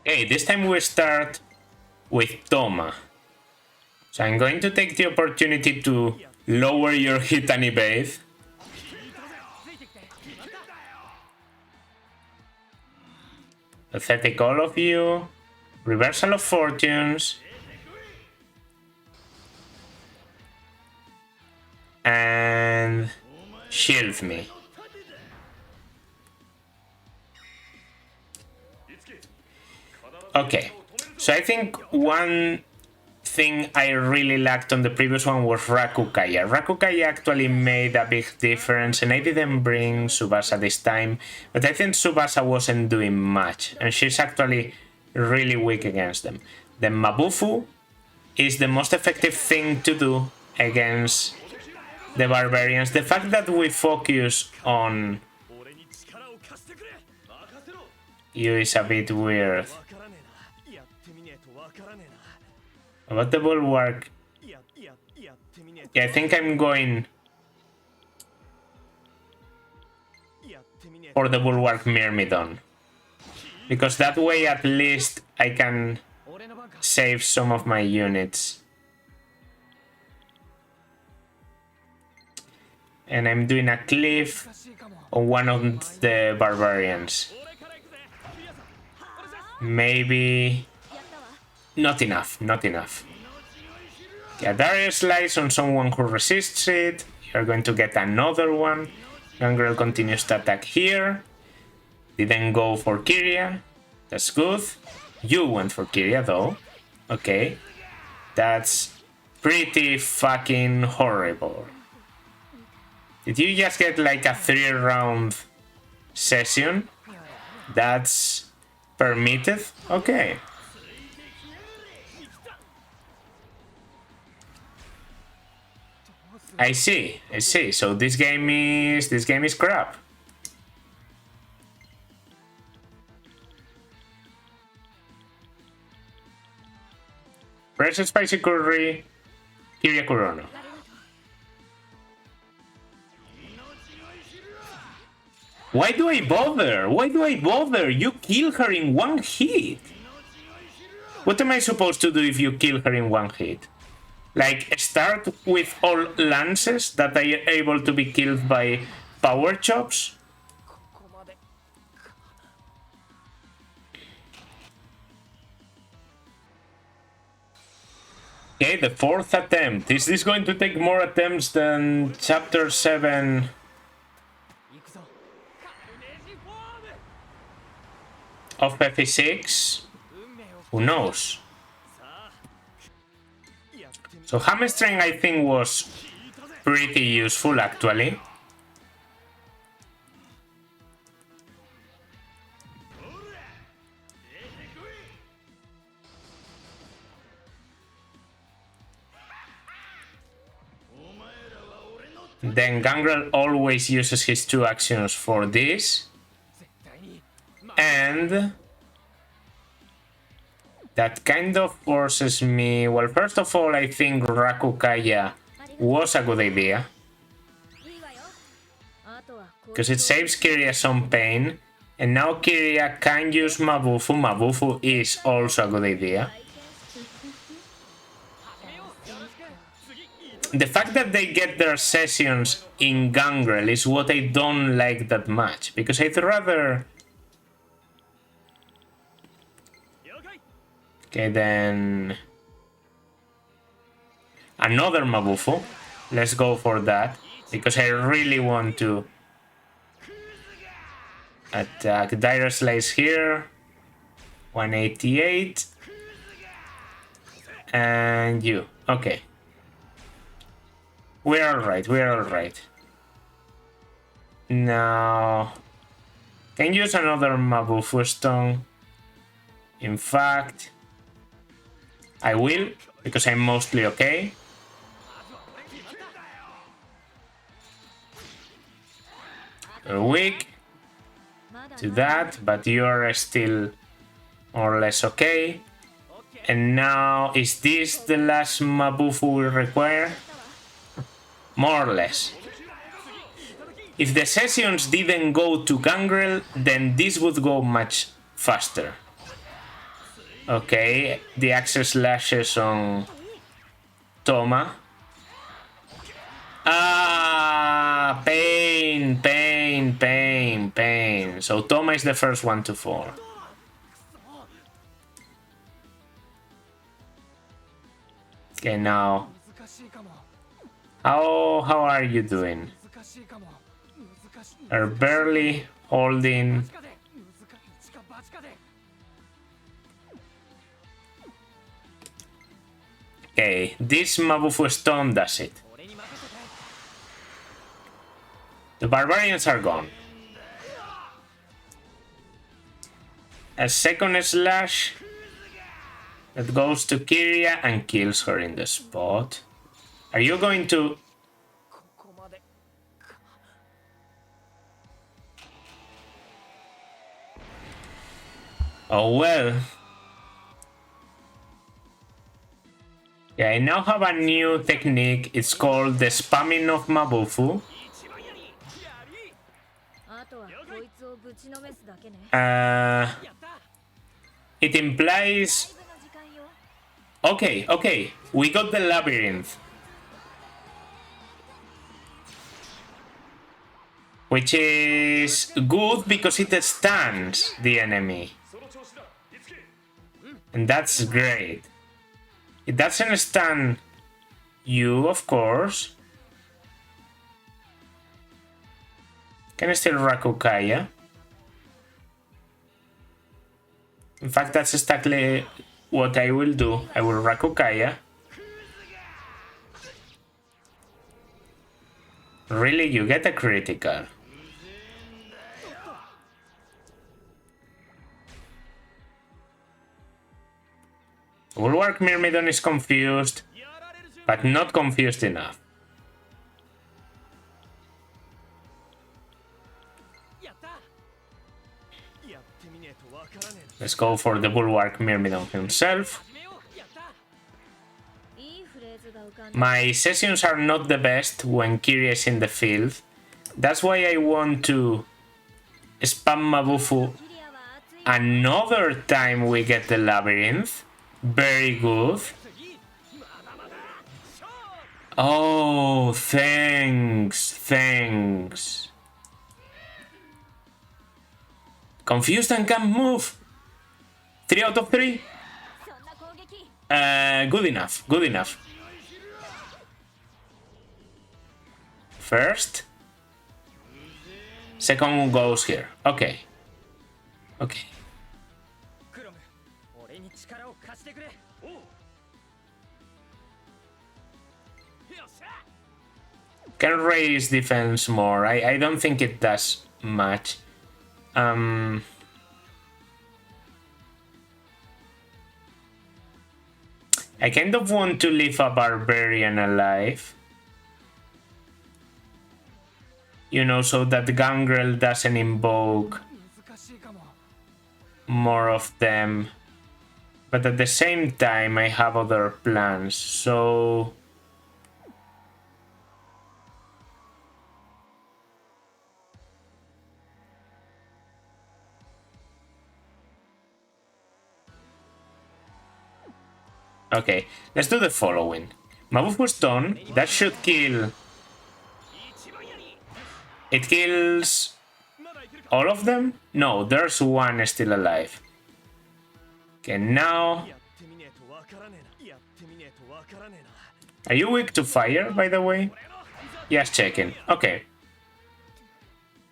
Okay, this time we start with Toma. So I'm going to take the opportunity to lower your hit and evade. Pathetic all of you. Reversal of fortunes. And shield me. Okay, so I think one thing I really lacked on the previous one was Rakukaya. Rakukaya actually made a big difference, and I didn't bring Tsubasa this time, but I think Tsubasa wasn't doing much, and she's actually really weak against them. The Mabufu is the most effective thing to do against the barbarians. The fact that we focus on you is a bit weird. About the bulwark, yeah, I think I'm going for the bulwark Myrmidon, because that way at least I can save some of my units. And I'm doing a cliff on one of the barbarians. Maybe not enough, not enough. Yeah, Darius slice on someone who resists it. You're going to get another one. Gangrel continues to attack here. Didn't go for Kyria. That's good. You went for Kyria though. Okay. That's pretty fucking horrible. Did you just get like a 3-round session? That's permitted? Okay. I see. So this game is crap. Fresh spicy curry, Kyria Kurono. Why do I bother? Why do I bother? You kill her in one hit. What am I supposed to do if you kill her in one hit? Like, start with all lances that are able to be killed by power chops? Okay, the 4th attempt. Is this going to take more attempts than Chapter 7? Of FE6? Who knows? So hamstring I think was pretty useful actually. Then Gangrel always uses his 2 actions for this. And that kind of forces me... Well, first of all, I think Rakukaya was a good idea. Because it saves Kyria some pain. And now Kyria can use Mabufu. Mabufu is also a good idea. The fact that they get their sessions in Gangrel is what I don't like that much. Because I'd rather... Okay, then... Another Mabufu. Let's go for that. Because I really want to... attack. Dire Slice here. 188. And you. Okay. We're alright, we're alright. Now... Can use another Mabufu Stone. In fact... I will, because I'm mostly okay. You're weak to that, but you're still more or less okay. And now, is this the last Mabufu we require? More or less. If the sessions didn't go to Gangrel, then this would go much faster. Okay, the access lashes on Toma. Ah, pain, pain, pain, pain. So Toma is the first one to fall. Okay, now. How are you doing? Are barely holding. Okay, this Mabufu Stone does it. The barbarians are gone. A second slash that goes to Kiria and kills her in the spot. Are you going to... Oh well. Yeah, I now have a new technique. It's called the spamming of Mabufu. It implies... Okay, we got the labyrinth. Which is good because it stuns the enemy. And that's great. It doesn't stun you, of course. Can I still Rakukaya? In fact, that's exactly what I will do. I will Rakukaya. Really, you get a critical. Bulwark Myrmidon is confused, but not confused enough. Let's go for the Bulwark Myrmidon himself. My sessions are not the best when Kiria is in the field. That's why I want to spam Mabufu another time we get the labyrinth. Very good. Oh, thanks. Confused and can't move. 3 out of 3. Good enough. First. Second goes here. Okay. Can raise defense more. I don't think it does much. I kind of want to leave a barbarian alive. You know, so that Gangrel doesn't invoke more of them. But at the same time, I have other plans, so... Okay, let's do the following. Mabufu Stone, that should kill... It kills... all of them? No, there's one still alive. Okay, now... Are you weak to fire, by the way? Yes, checking. Okay.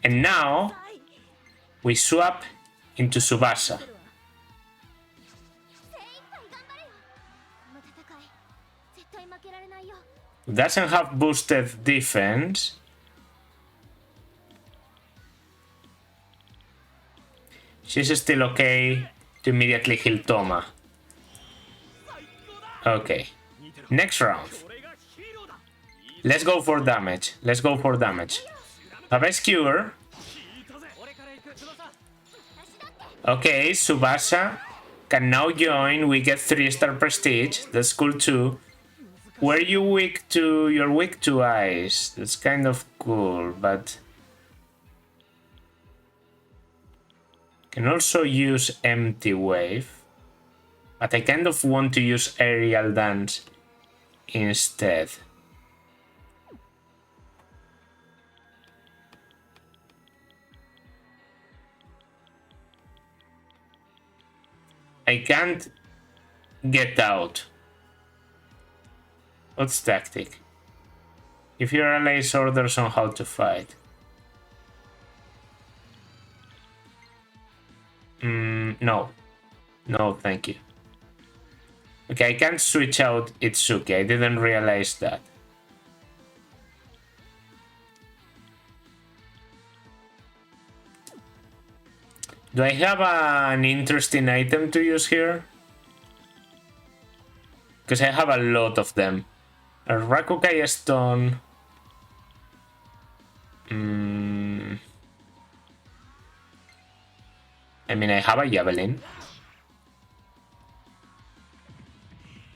And now... we swap into Tsubasa. Doesn't have boosted defense. She's still okay to immediately heal Toma. Okay. Next round. Let's go for damage. Papa Skewer. Okay, Tsubasa can now join. We get 3-star prestige. That's cool too. Were you weak to... You're weak to ice. That's kind of cool, but... Can also use Empty Wave. But I kind of want to use Aerial Dance instead. I can't get out. What's tactic? If your allies orders on how to fight. No. No, thank you. Okay, I can't switch out Itsuki. I didn't realize that. Do I have an interesting item to use here? Because I have a lot of them. A Rakukai Stone. I mean, I have a Javelin.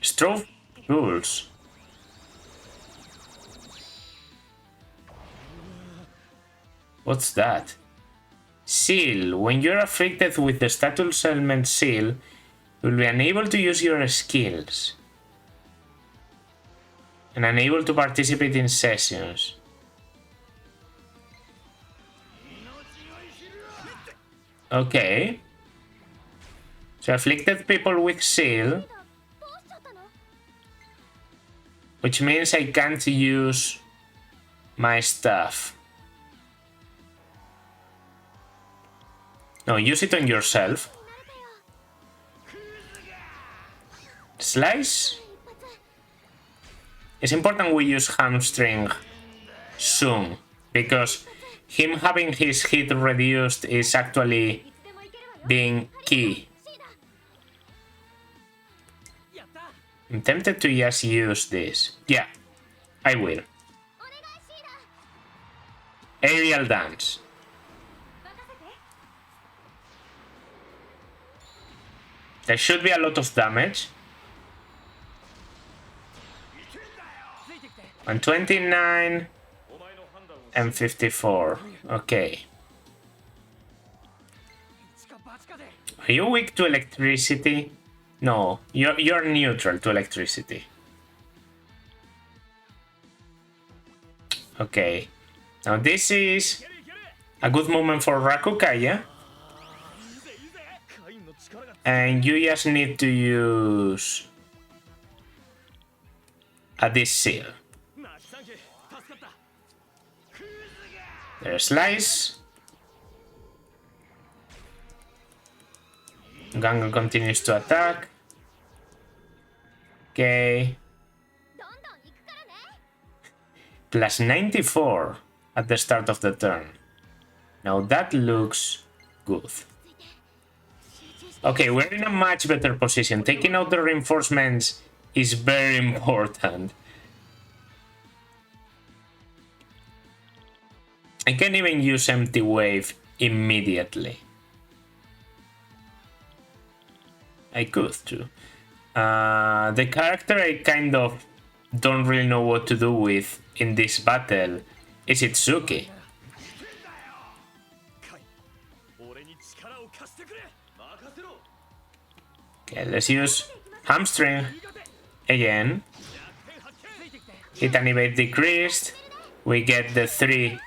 Strove Rules. What's that? Seal. When you're afflicted with the status element Seal, you'll be unable to use your skills. And unable to participate in sessions. Okay. So afflicted people with Seal. Which means I can't use my stuff. No, use it on yourself. Slice? It's important we use Hamstring soon, because him having his hit reduced is actually being key. I'm tempted to just use this. Yeah, I will. Aerial Dance. There should be a lot of damage. 129 and 54. Okay. Are you weak to electricity? No, you're neutral to electricity. Okay. Now this is a good moment for Rakukaya. And you just need to use this seal. There's Slice. Gango continues to attack. Okay. Plus 94 at the start of the turn. Now that looks good. Okay, we're in a much better position. Taking out the reinforcements is very important. I can even use Empty Wave immediately. I could too. The character I kind of don't really know what to do with in this battle is Itsuki. Okay, let's use Hamstring again. Hit and evade decreased. We get the 3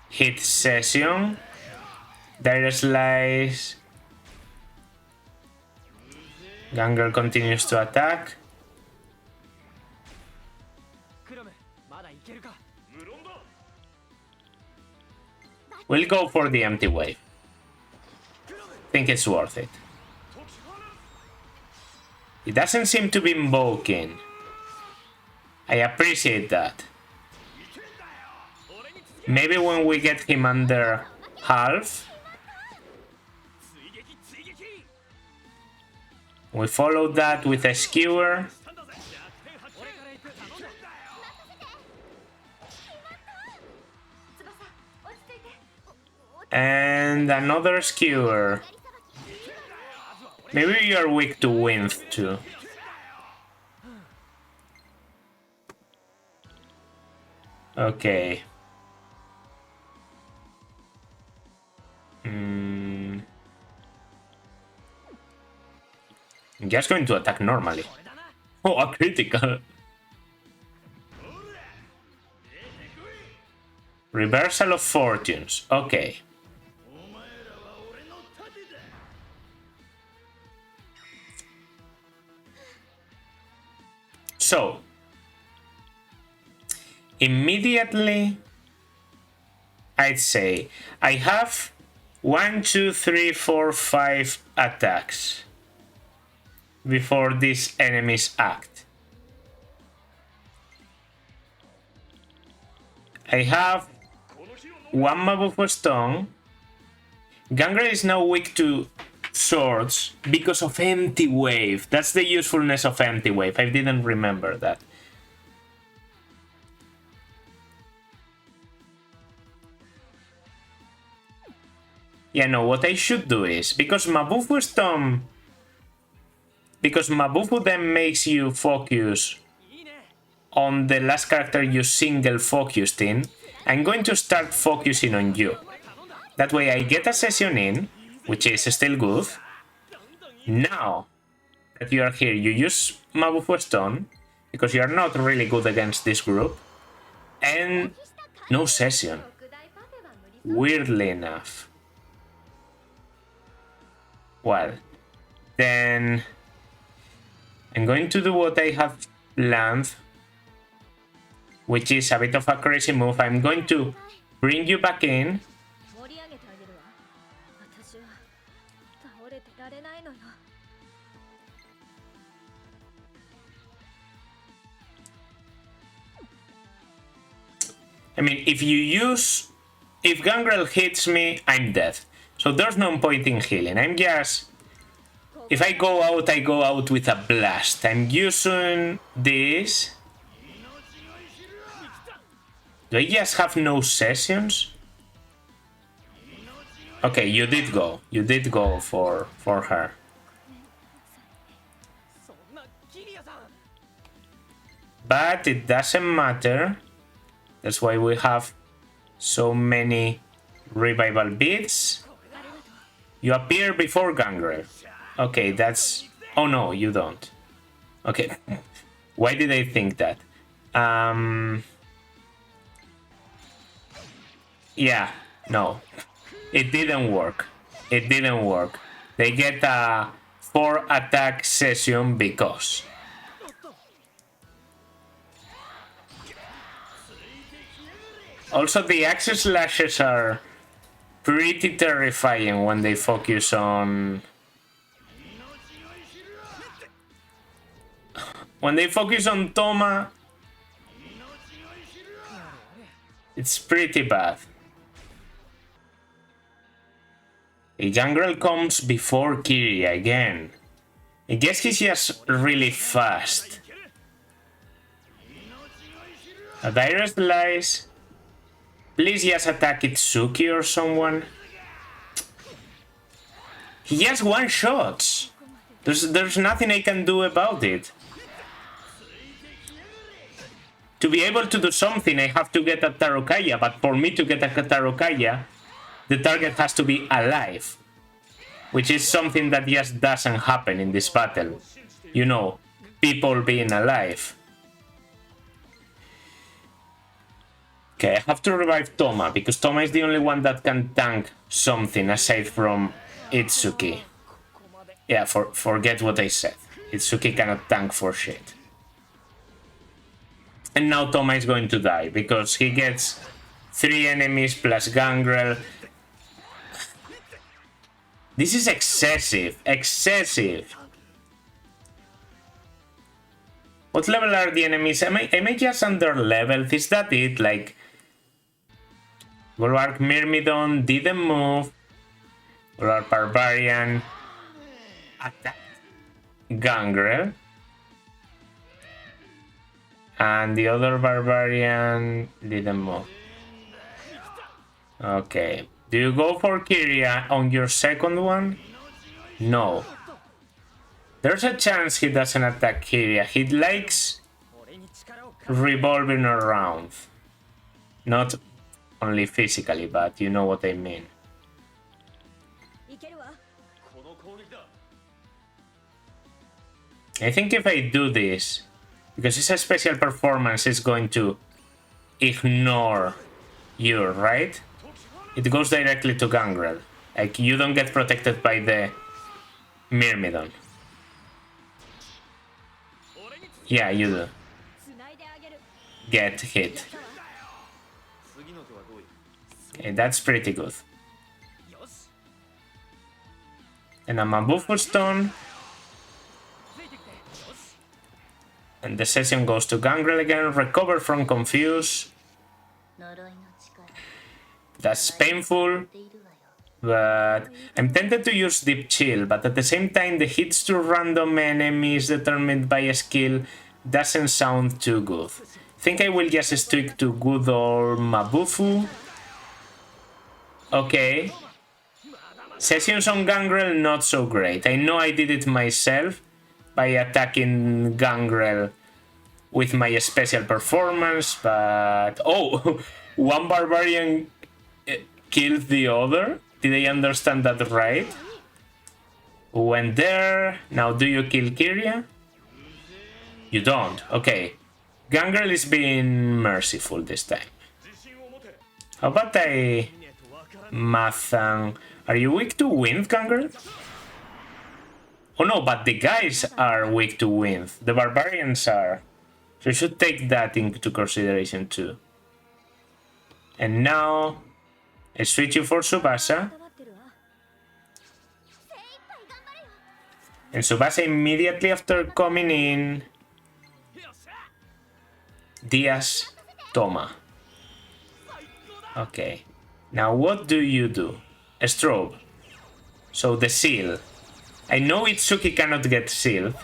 hit session. Direct Slice. Ganger continues to attack. We'll go for the Empty Wave. Think it's worth it. It doesn't seem to be invoking. I appreciate that. Maybe when we get him under half, we follow that with a skewer. And another skewer. Maybe you're weak to wind too. Okay. I'm just going to attack normally. Oh, a critical. Reversal of fortunes. Okay. So, immediately, I'd say I have 1, 2, 3, 4, 5 attacks before these enemies act. I have 1 Mabufu Stone. Gangrel is now weak to swords because of Empty Wave. That's the usefulness of Empty Wave. I didn't remember that. Yeah, no, what I should do is, because Mabufu Stone... Because Mabufu then makes you focus on the last character you single focused in, I'm going to start focusing on you. That way I get a session in, which is still good. Now that you are here, you use Mabufu Stone, because you are not really good against this group, and no session. Weirdly enough. Well, then I'm going to do what I have planned, which is a bit of a crazy move. I'm going to bring you back in. I mean, if Gangrel hits me, I'm dead. So there's no point in healing. I'm just... If I go out with a blast. I'm using this. Do I just have no sessions? Okay, you did go. You did go for her. But it doesn't matter. That's why we have so many revival beads. You appear before Gangrel. Okay, that's... Oh no, you don't. Okay. Why did I think that? Yeah, no. It didn't work. It didn't work. They get a 4 attack session because... Also, the axe slashes are pretty terrifying when they focus on... When they focus on Toma, it's pretty bad. A Gangrel comes before Kyria again. I guess he's just really fast. A Direct Slice. Please just attack Itsuki or someone. He just one-shots. There's nothing I can do about it. To be able to do something, I have to get a Tarokaya, but for me to get a Tarokaya, the target has to be alive. Which is something that just doesn't happen in this battle. You know, people being alive. Okay, I have to revive Toma, because Toma is the only one that can tank something aside from Itsuki. Yeah, forget what I said. Itsuki cannot tank for shit. And now Toma is going to die, because he gets 3 enemies plus Gangrel. This is excessive. Excessive. What level are the enemies? Am I just under leveled? Is that it? Like... Bulwark Myrmidon didn't move. Bulwark Barbarian attacked Gangrel. And the other Barbarian didn't move. Okay. Do you go for Kyria on your second one? No. There's a chance he doesn't attack Kyria. He likes revolving around. Not only physically, but you know what I mean. I think if I do this, because it's a special performance, it's going to ignore you, right? It goes directly to Gangrel. Like, you don't get protected by the Myrmidon. Yeah, you do. Get hit. Okay, that's pretty good. And a Mabufu Stone. And the session goes to Gangrel again. Recover from Confuse. That's painful. But I'm tempted to use Deep Chill, but at the same time the hits to random enemies determined by a skill doesn't sound too good. Think I will just stick to good old Mabufu. Okay. Sessions on Gangrel, not so great. I know I did it myself by attacking Gangrel with my special performance, but... Oh! One Barbarian killed the other? Did I understand that right? Went there. Now do you kill Kyria? You don't. Okay. Gangrel is being merciful this time. How about I... Mathan... Are you weak to wind, Gangrel? Oh no, but the guys are weak to wind. The barbarians are. So you should take that into consideration too. And now... I switch you for Tsubasa. And Tsubasa immediately after coming in... Diaz, Toma. Okay. Now what do you do? A strobe. So the seal. I know Itsuki cannot get sealed.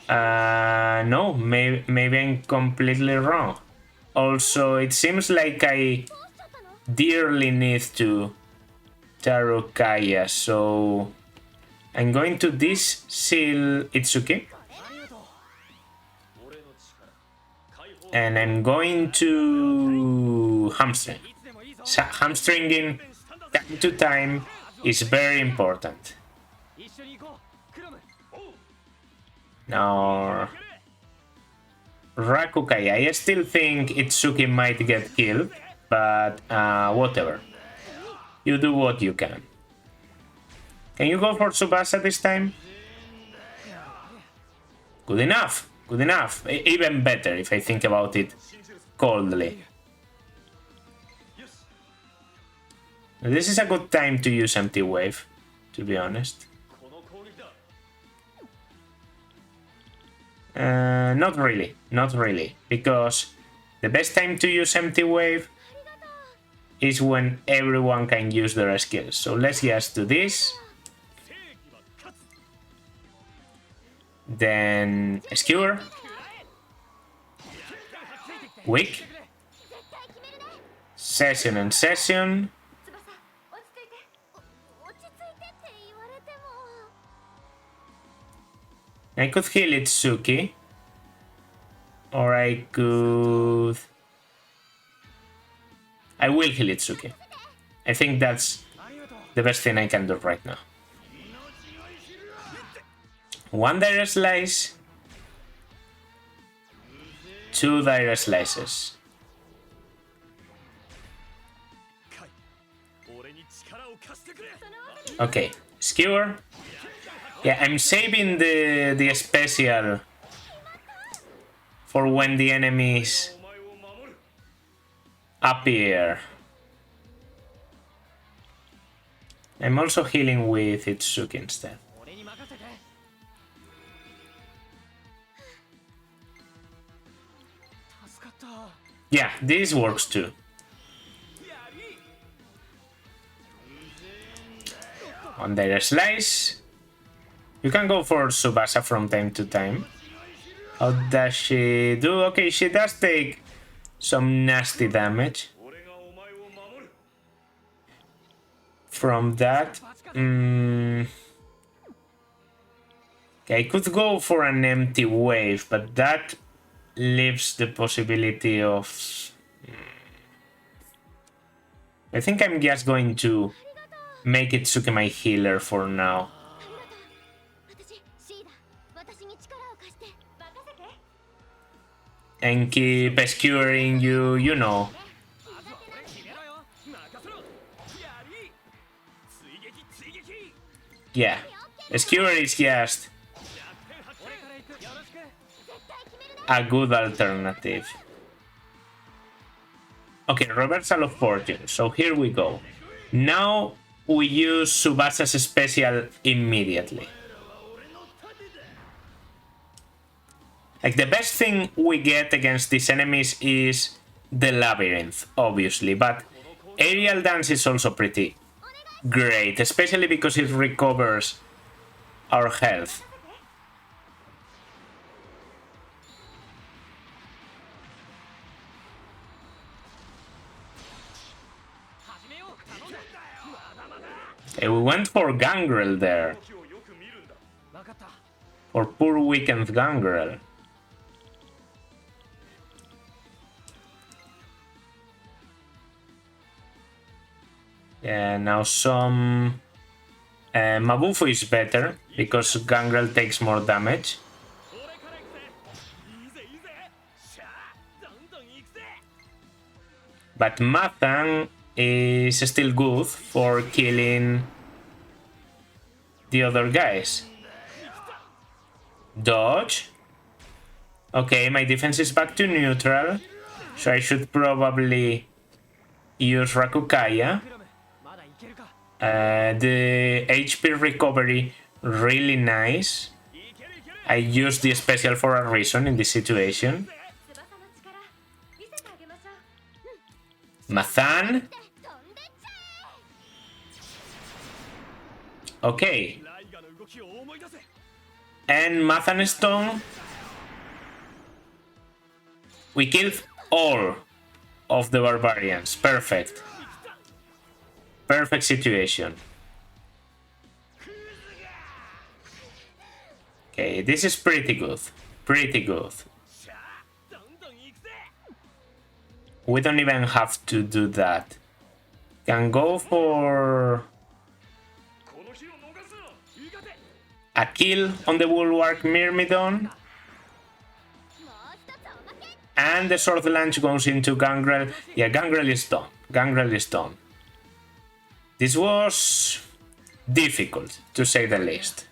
No, maybe I'm completely wrong. Also, it seems like I dearly need to Tarokaya, so I'm going to seal Itsuki. And I'm going to hamstring. So hamstringing time to time is very important. Now, Rakukai, I still think Itsuki might get killed, but whatever. You do what you can. Can you go for Tsubasa this time? Good enough. Good enough. Even better if I think about it coldly. This is a good time to use Empty Wave, to be honest. Not really. Not really. Because the best time to use Empty Wave is when everyone can use their skills. So let's just do this. Then Skewer. Weak. Session and Session. I could heal Itsuki. Or I could... I will heal Itsuki. I think that's the best thing I can do right now. One direct slice. Two direct slices. Okay, Skewer. Yeah, I'm saving the special for when the enemies appear. I'm also healing with Itsuki instead. Yeah, this works too. On their slice. You can go for Tsubasa from time to time. How does she do? Okay, she does take some nasty damage from that. Okay, I could go for an Empty Wave, but that leaves the possibility of... I think I'm just going to make Itsuki my healer for now. And keep skewering you, you know. Yeah, skewer is just a good alternative. Okay, reversal of fortune, so here we go. Now we use Subasa's special immediately. Like, the best thing we get against these enemies is the labyrinth, obviously, but aerial dance is also pretty great, especially because it recovers our health. Okay, we went for Gangrel there. For poor weakened Gangrel. Yeah, now some... Mabufu is better, because Gangrel takes more damage. But Mathan is still good for killing the other guys. Dodge. Okay, my defense is back to neutral, so I should probably use Rakukaya. The HP recovery, really nice. I used the special for a reason in this situation. Mathan. Okay. And Mathan Stone. We killed all of the barbarians. Perfect. Perfect situation. Okay, this is pretty good. Pretty good. We don't even have to do that. Can go for a kill on the Bulwark Myrmidon. And the Sword Launch goes into Gangrel. Yeah, Gangrel is done. Gangrel is done. This was difficult, to say the least.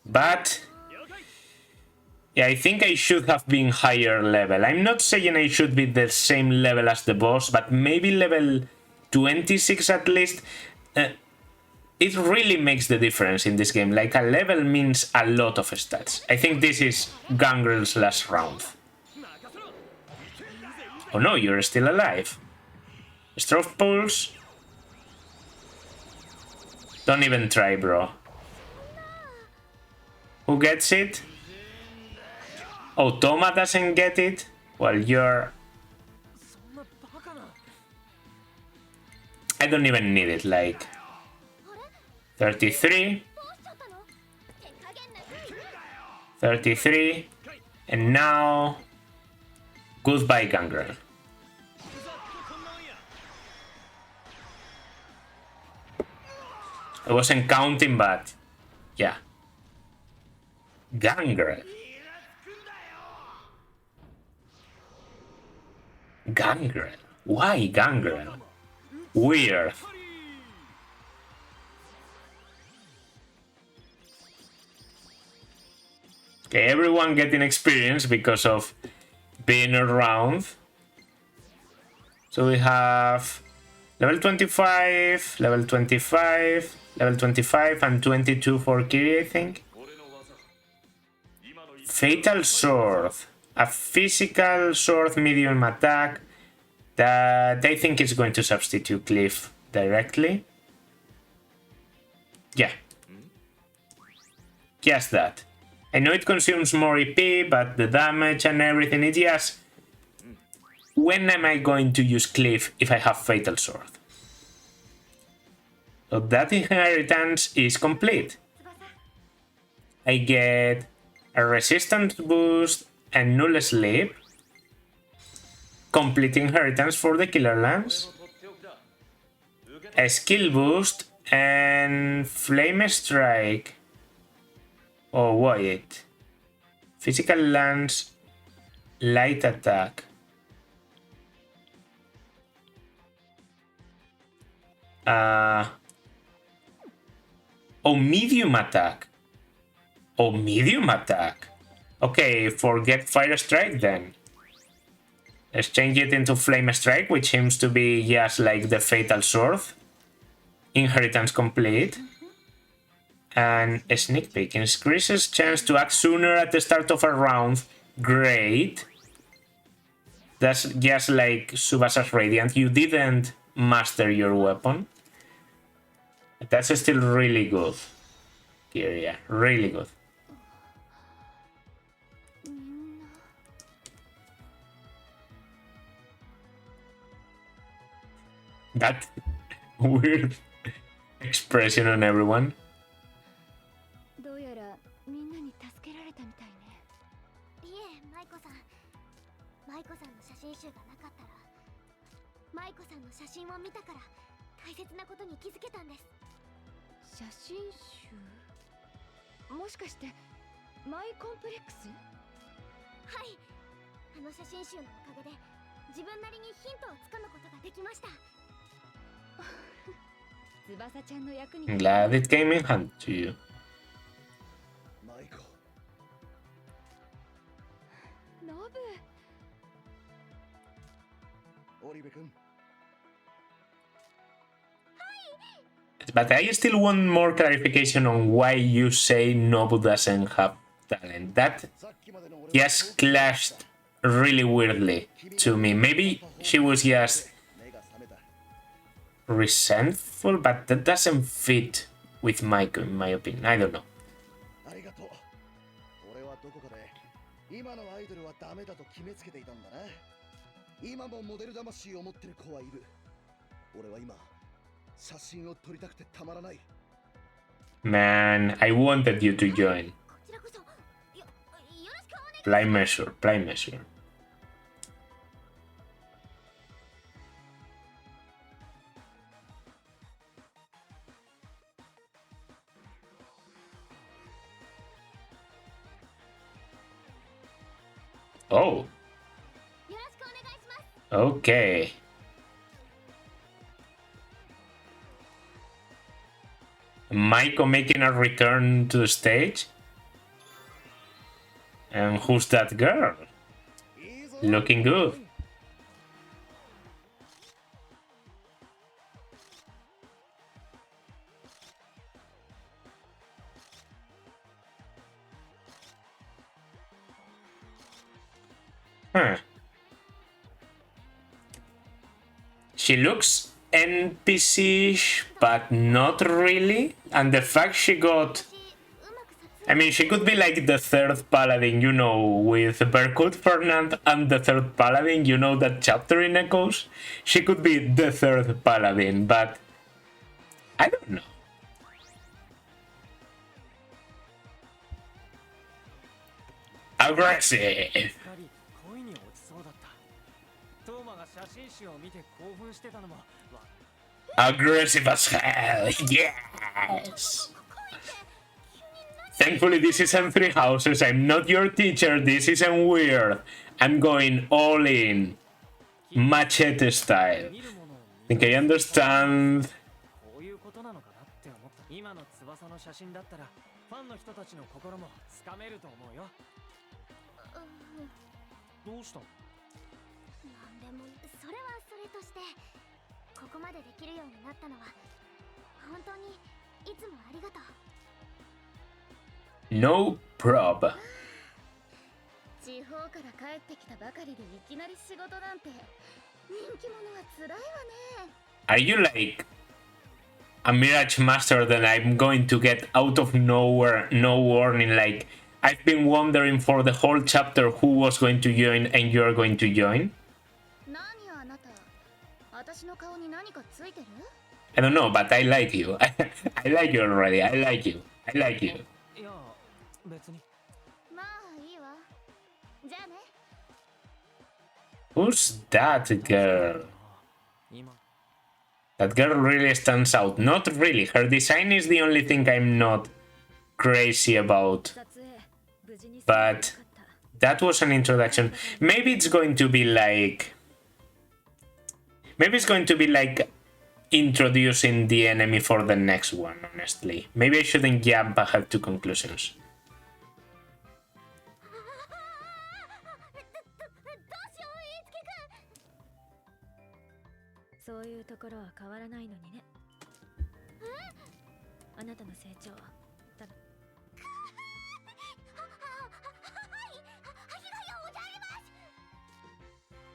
But yeah, I think I should have been higher level. I'm not saying I should be the same level as the boss, but maybe level 26 at least. It really makes the difference in this game. Like, a level means a lot of stats. I think this is Gangrel's last round. Oh no, you're still alive. Stroke Pulse. Don't even try, bro. Who gets it? Oh, Toma doesn't get it? Well, you're... I don't even need it, like... 33. 33. And now... Goodbye, Gangrel. I wasn't counting, but... yeah. Gangrel. Gangrel? Why Gangrel? Weird. Okay, everyone getting experience because of being around. So we have level 25, level 25, level 25, and 22 for Kiri, I think. Fatal Sword. A physical sword medium attack that I think is going to substitute Cliff directly. Yeah. Just that. I know it consumes more EP, but the damage and everything, it just... When am I going to use Cliff if I have Fatal Sword? So that inheritance is complete. I get a resistance boost and null sleep. complete inheritance for the Killer Lance. A skill boost and Flame Strike. Oh, wait. Physical Lance, light attack. Oh, medium attack. Oh, medium attack. Okay, forget Fire Strike then. Let's change it into Flame Strike, which seems to be just like the Fatal Sword. Inheritance complete. And a sneak peek increases chance to act sooner at the start of a round. Great. That's just like Subasa's Radiant. You didn't master your weapon. That's still really good. Yeah, really good. That weird expression on everyone. I'm glad it came in handy to you. But I still want more clarification on why you say Nobu doesn't have talent. That just clashed really weirdly to me. Maybe she was just resentful, but that doesn't fit with Maiko, in my opinion. I don't know. Man, I wanted you to join. Play measure, play measure. Oh. Okay. Maiko making a return to the stage? And who's that girl? Looking good. Huh. She looks NPC-ish, but not really. And the fact she got... I mean, she could be like the third paladin, you know, with Berkut Fernand and the third paladin, you know that chapter in Echoes? She could be the third paladin, but... I don't know. Aggressive! Aggressive as hell, yes! Thankfully this isn't Three Houses, I'm not your teacher, this isn't weird. I'm going all in. Machete style. Think I understand. No prob. Are you like a Mirage Master that I'm going to get out of nowhere, no warning? Like, I've been wondering for the whole chapter who was going to join and you're going to join? I don't know, but I like you. I like you already. I like you. I like you. Who's that girl? That girl really stands out. Not really. Her design is the only thing I'm not crazy about. But that was an introduction. Maybe it's going to be like... Maybe it's going to be like introducing the enemy for the next one, honestly. Maybe I shouldn't jump ahead to conclusions.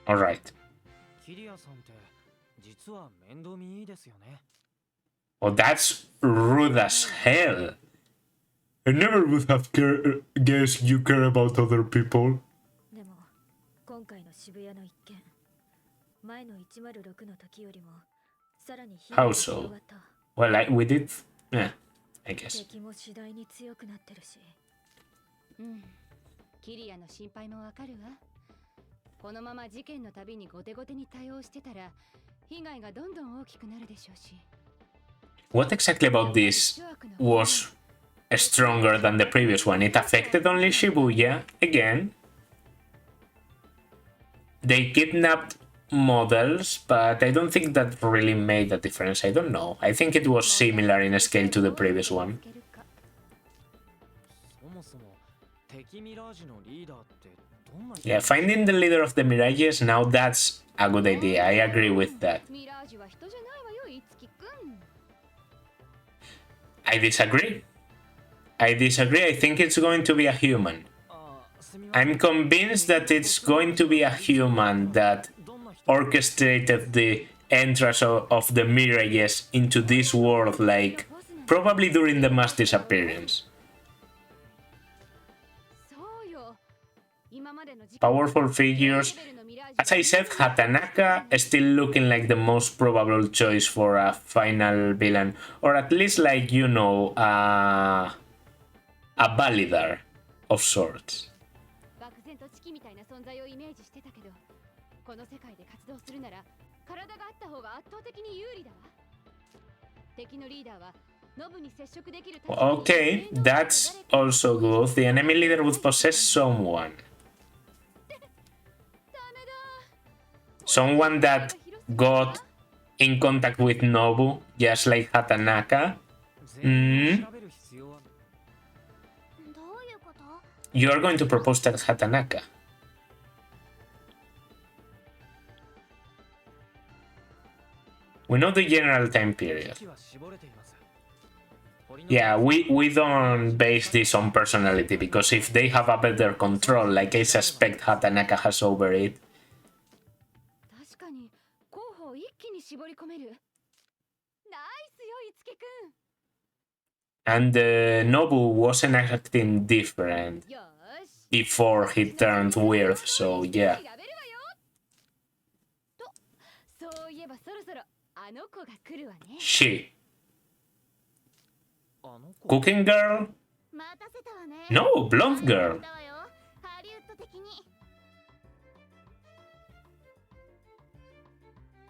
All right. Oh, that's rude as hell. I never would have guessed you care about other people. How so? Well, we did... Yeah, I guess. このまま事件のたびに後手後手に対応してたら被害がどんどん大きくなるでしょうし。What exactly about this was stronger than the previous one? It affected only Shibuya again. They kidnapped models, but I don't think that really made a difference. I don't know. I think it was similar in scale to the previous one. Yeah, finding the leader of the Mirages, now that's a good idea. I agree with that. I disagree. I think it's going to be a human. I'm convinced that it's going to be a human that orchestrated the entrance of the Mirages into this world, like, probably during the mass disappearance. Powerful figures. As I said, Hatanaka is still looking like the most probable choice for a final villain. Or at least, like, you know, a Validar of sorts. Okay, that's also good. The enemy leader would possess someone. Someone that got in contact with Nobu, just like Hatanaka. You're going to propose that Hatanaka. We know the general time period. Yeah, we don't base this on personality, because if they have a better control, like I suspect Hatanaka has over it. And Nobu wasn't acting different before he turned weird, so yeah. She. Cooking girl? No, blonde girl.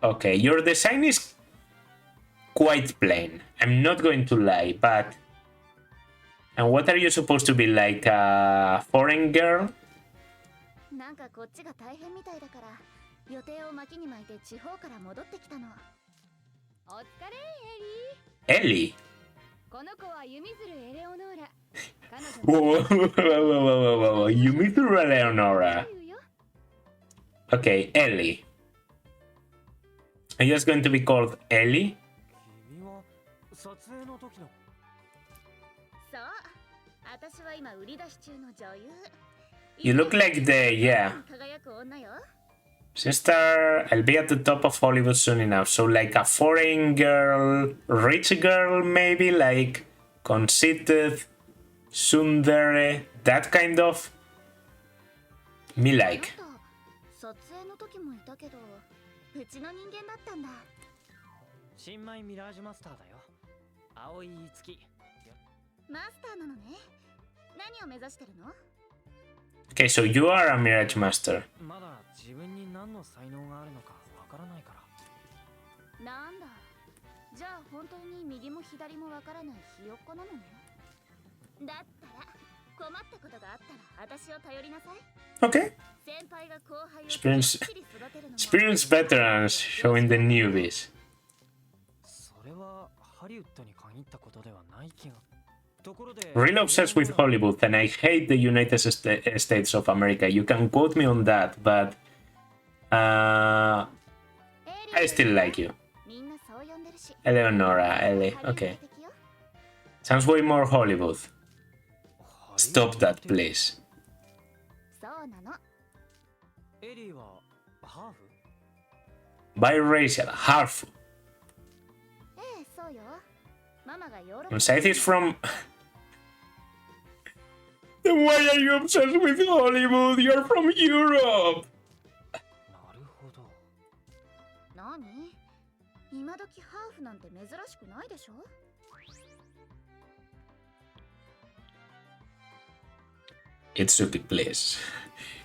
Okay, your design is quite plain. I'm not going to lie, but... And what are you supposed to be, like a foreign girl? Ellie? Whoa, Yumizuru Eleonora. Okay, Ellie. Are you just going to be called Ellie? You look like the, yeah. Sister, I'll be at the top of Hollywood soon enough. So like a foreign girl, rich girl maybe, like conceited, tsundere, that kind of. Me like. Okay, so you are a Mirage Master. まだ自分に何の才能があるのかわからないから。なんだ。じゃあ本当に右も左もわからないひよっこなのね。だったら困ったことがあったら私を頼りなさい。Okay. 先輩が後輩を Experience, きっちり育てるのも experienced veterans showing the newbies. それはハリウッドに限ったことではない気が。ところで Really obsessed with Hollywood, and I hate the United States of America. You can quote me on that, but I still like you. みんなそう呼んでるし。 Eleonora, Ellie. Okay. Sounds way more Hollywood. Stop that, please. そうなの。エリーはハーフ Biracial, half. ええ、そうよ。ママがヨーロッ And パ Scythe is from. Then why are you obsessed with Hollywood? You're from Europe. なるほど。何？今時ハーフなんて珍しくないでしょ？ Itsuki, please.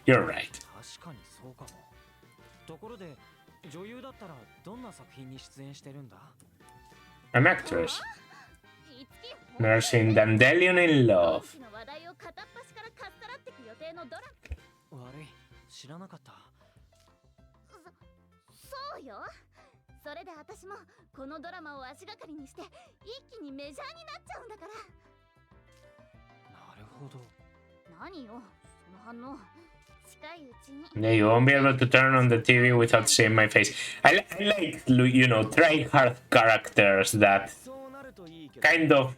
You're right. 確かにそうかも。ところで女優だったらどんな作品に出演してるんだ An actress. Nursing Dandelion in Love. の話題を片っ端からかっさらってく予定のドラマ。悪い、知らなかった。そうよ。それで私もこのドラマを足がかりにして一気にメジャーになっちゃうんだから。なるほど。何よ、その反応。近いうちに。 Yeah, you won't be able to turn on the TV without seeing my face. I like, you know, try-hard characters that そうなるといいけど。 kind of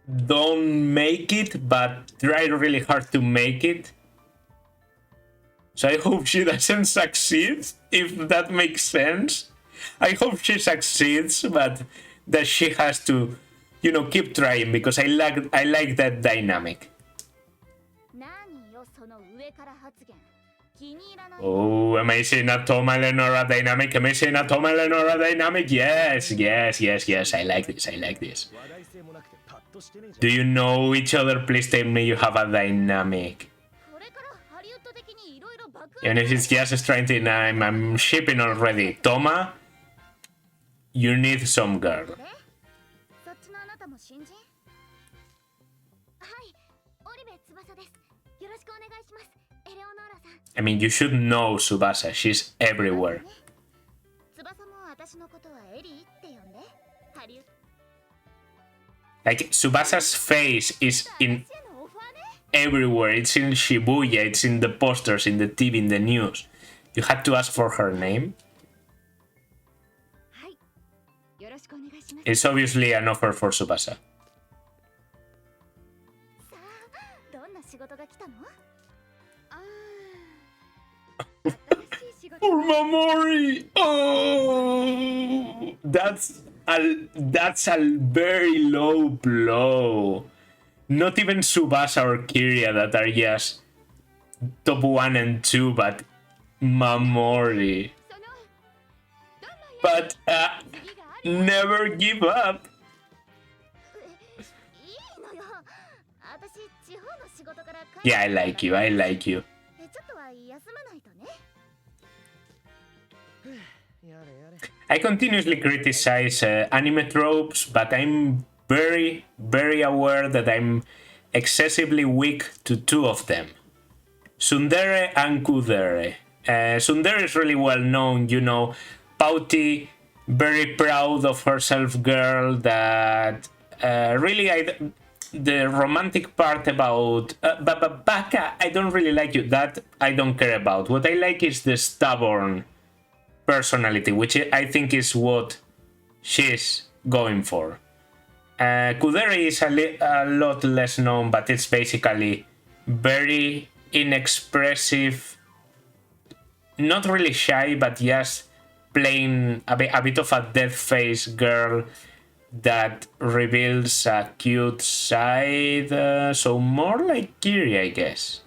don't make it, but try really hard to make it. So I hope she doesn't succeed, if that makes sense. I hope she succeeds, but that she has to, you know, keep trying, because I like that dynamic. 何よ、その上から発言。気に入らない。 Oh, am I seeing a Tom and Lenora dynamic? Am I seeing a Tom and Lenora dynamic? Yes, yes, yes, yes. I like this. I like this. Do you know each other? Please tell me you have a dynamic. これからハリウッド的にいろいろ爆 Even if it's just trying to, I'm shipping already. Toma, you need some girl. そっちのあなたも新人？はい、オリベ翼です。よろしくお願いします。エレオノーラさん。 I mean, you should know Tsubasa. She's everywhere. 翼も私のことはエリーって呼んで。ハリウッド Like, Tsubasa's face is in へのオファーね。 everywhere. It's in Shibuya, it's in the posters, in the TV, in the news. You had to ask for her name. はい。よろしくお願いします。 It's obviously an offer for Tsubasa. さあ、どんな仕事が来たの？ああ。新しい仕事。 For Mamori! Oh! That's a very low blow. Not even Tsubasa or Kiria that are just top 1 and 2, but Mamori. そのどんなや But 次がある？ never give up. いいのよ。私地方の仕事から帰って Yeah, I like you. I like you. ちょっとは休まないとね。 I continuously criticize anime tropes, but I'm very, very aware that I'm excessively weak to two of them. Tsundere and Kudere. Tsundere is really well known, you know, pouty, very proud of herself girl that really the romantic part about Baka, I don't really like you. That I don't care about. What I like is the stubborn personality, which I think is what she's going for. Kudere is a lot less known, but it's basically very inexpressive, not really shy, but just playing a bit of a death face girl that reveals a cute side, so more like Kiri, I guess.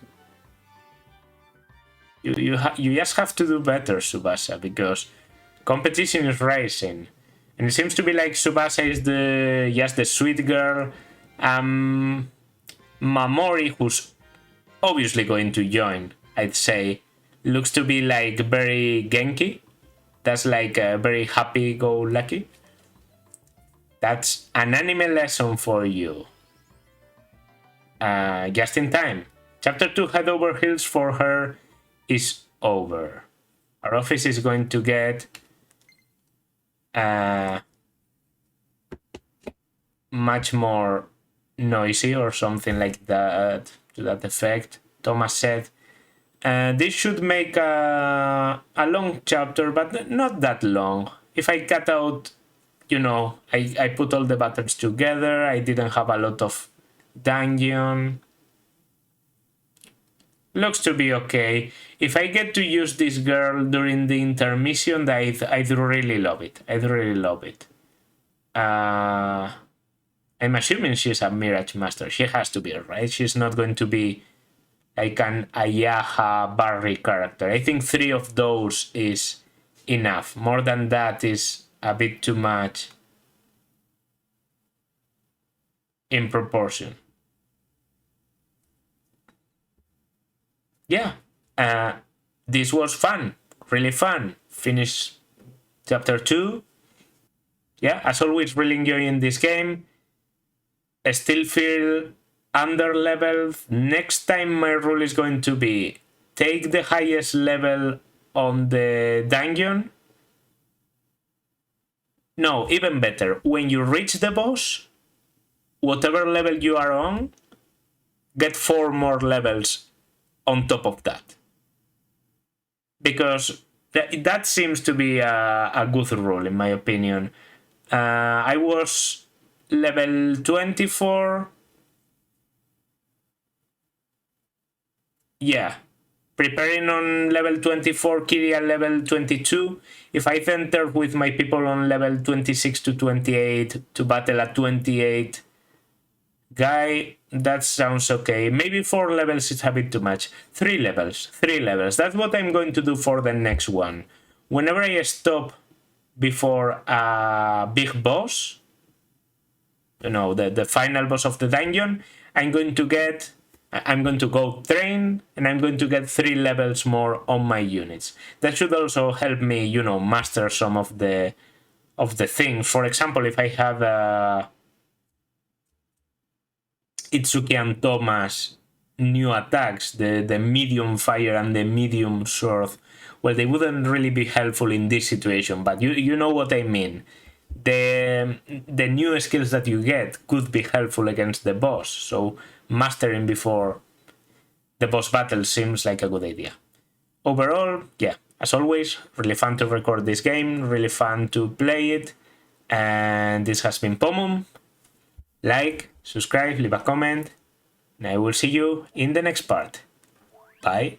You just have to do better, Tsubasa, because competition is rising. And it seems to be like Tsubasa is the sweet girl. Mamori, who's obviously going to join, I'd say. Looks to be like very Genki. That's like very happy-go-lucky. That's an anime lesson for you. Just in time. Chapter 2 head over heels for her is over. Our office is going to get much more noisy or something like that, to that effect. Thomas said, this should make a long chapter, but not that long. If I cut out, you know, I put all the buttons together, I didn't have a lot of dungeon. Looks to be okay. If I get to use this girl during the intermission, I'd really love it. I'd really love it. I'm assuming she's a Mirage Master. She has to be, right? She's not going to be like an Ayaha Barry character. I think 3 of those is enough. More than that is a bit too much in proportion. Yeah, this was fun, really fun. Finish chapter 2. Yeah, as always, really enjoying this game. I still feel under leveled. Next time my rule is going to be take the highest level on the dungeon. No, even better. When you reach the boss, whatever level you are on, get 4 more levels on top of that. Because that seems to be a good rule, in my opinion. I was level 24. Yeah. Preparing on level 24, Kiria level 22. If I enter with my people on level 26 to 28 to battle a 28 guy, that sounds okay. Maybe 4 levels is a bit too much. 3 levels. 3 levels. That's what I'm going to do for the next one. Whenever I stop before a big boss, you know, the final boss of the dungeon, I'm going to go train, and I'm going to get 3 levels more on my units. That should also help me, you know, master some of the things. For example, if I have Itsuki and Thomas new attacks, the medium fire and the medium sword, well, they wouldn't really be helpful in this situation, but you know what I mean. The new skills that you get could be helpful against the boss, so mastering before the boss battle seems like a good idea. Overall, yeah, as always, really fun to record this game, really fun to play it, and this has been Pomum. Like, subscribe, leave a comment, and I will see you in the next part. Bye.